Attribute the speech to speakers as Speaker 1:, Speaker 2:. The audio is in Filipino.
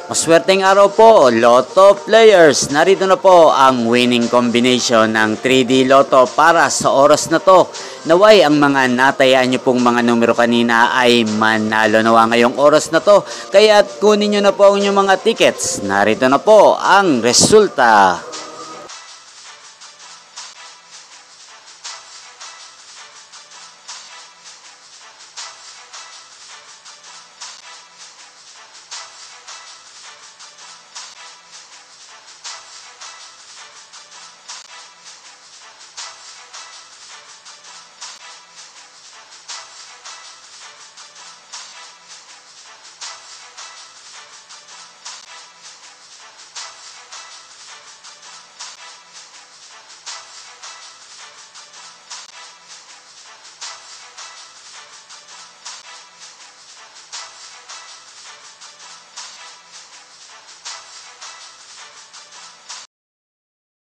Speaker 1: Maswerteng araw po, Lotto players. Narito na po ang winning combination ng 3D Lotto para sa oras na to. Naway ang mga natayaan nyo pong mga numero kanina ay manalo nawa ngayong oras na to. Kaya kunin nyo na po ang inyong mga tickets. Narito na po ang resulta.